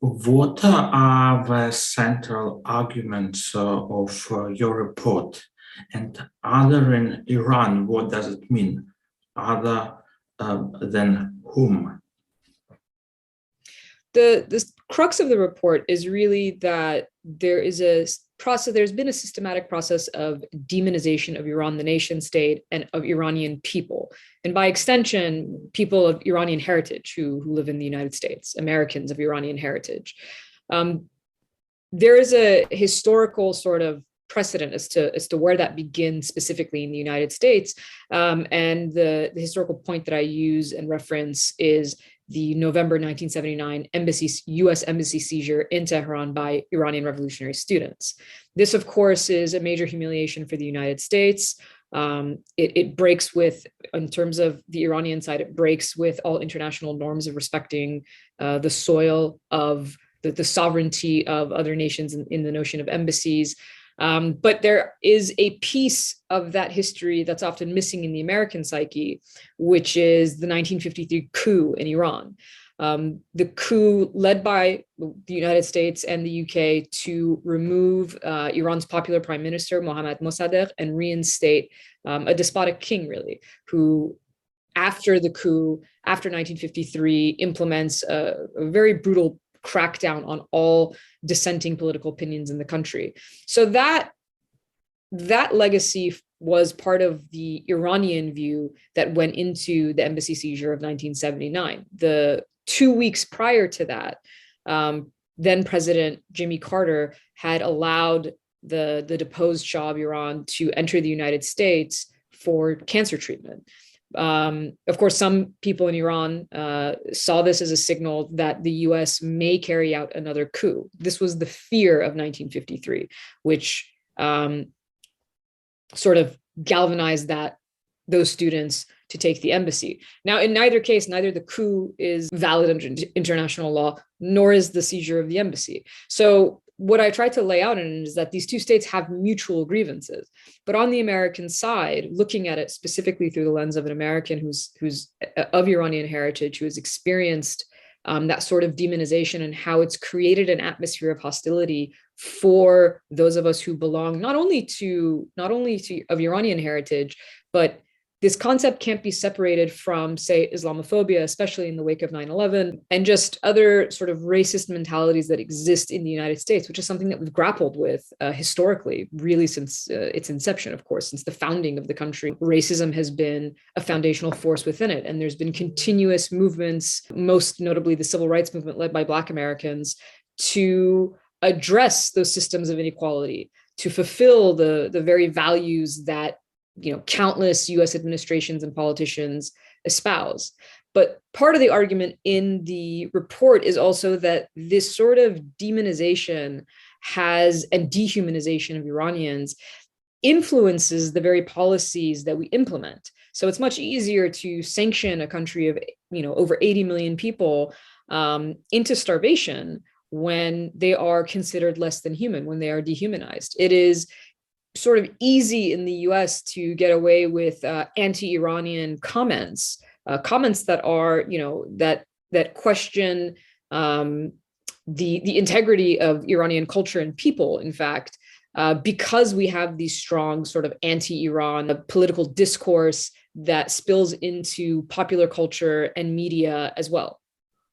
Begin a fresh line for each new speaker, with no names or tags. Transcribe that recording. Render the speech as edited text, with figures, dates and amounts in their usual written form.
What are the central arguments of your report? And other in Iran, what does it mean? Other than whom?
The crux of the report is really that there's been a systematic process of demonization of Iran, the nation state, and of Iranian people. And by extension, people of Iranian heritage who live in the United States, Americans of Iranian heritage. There is a historical sort of precedent as to where that begins specifically in the United States. And the historical point that I use and reference is the November 1979 U.S. embassy seizure in Tehran by Iranian revolutionary students. This, of course, is a major humiliation for the United States. It breaks with, in terms of the Iranian side, it breaks with all international norms of respecting the soil of the sovereignty of other nations in the notion of embassies. But there is a piece of that history that's often missing in the American psyche, which is the 1953 coup in Iran. The coup led by the United States and the UK to remove Iran's popular prime minister, Mohammad Mossadegh, and reinstate a despotic king, really, who, after the coup, after 1953, implements a very brutal crackdown on all dissenting political opinions in the country. So that legacy was part of the Iranian view that went into the embassy seizure of 1979. The 2 weeks prior to that, then President Jimmy Carter had allowed the deposed Shah of Iran to enter the United States for cancer treatment. Of course, some people in Iran saw this as a signal that the US may carry out another coup. This was the fear of 1953, which sort of galvanized those students to take the embassy. Now, in neither case, neither the coup is valid under international law, nor is the seizure of the embassy. So what I tried to lay out in it is that these two states have mutual grievances. But on the American side, looking at it specifically through the lens of an American who's of Iranian heritage, who has experienced that sort of demonization and how it's created an atmosphere of hostility for those of us who belong not only to of Iranian heritage, but this concept can't be separated from, say, Islamophobia, especially in the wake of 9/11, and just other sort of racist mentalities that exist in the United States, which is something that we've grappled with historically, really since its inception, of course, since the founding of the country. Racism has been a foundational force within it, and there's been continuous movements, most notably the civil rights movement led by Black Americans, to address those systems of inequality, to fulfill the very values that countless US administrations and politicians espouse. But part of the argument in the report is also that this sort of demonization and dehumanization of Iranians influences the very policies that we implement. So it's much easier to sanction a country of over 80 million people into starvation when they are considered less than human, when they are dehumanized. It is sort of easy in the US to get away with anti-Iranian comments that are, that question the integrity of Iranian culture and people, in fact, because we have these strong sort of anti-Iran political discourse that spills into popular culture and media as well.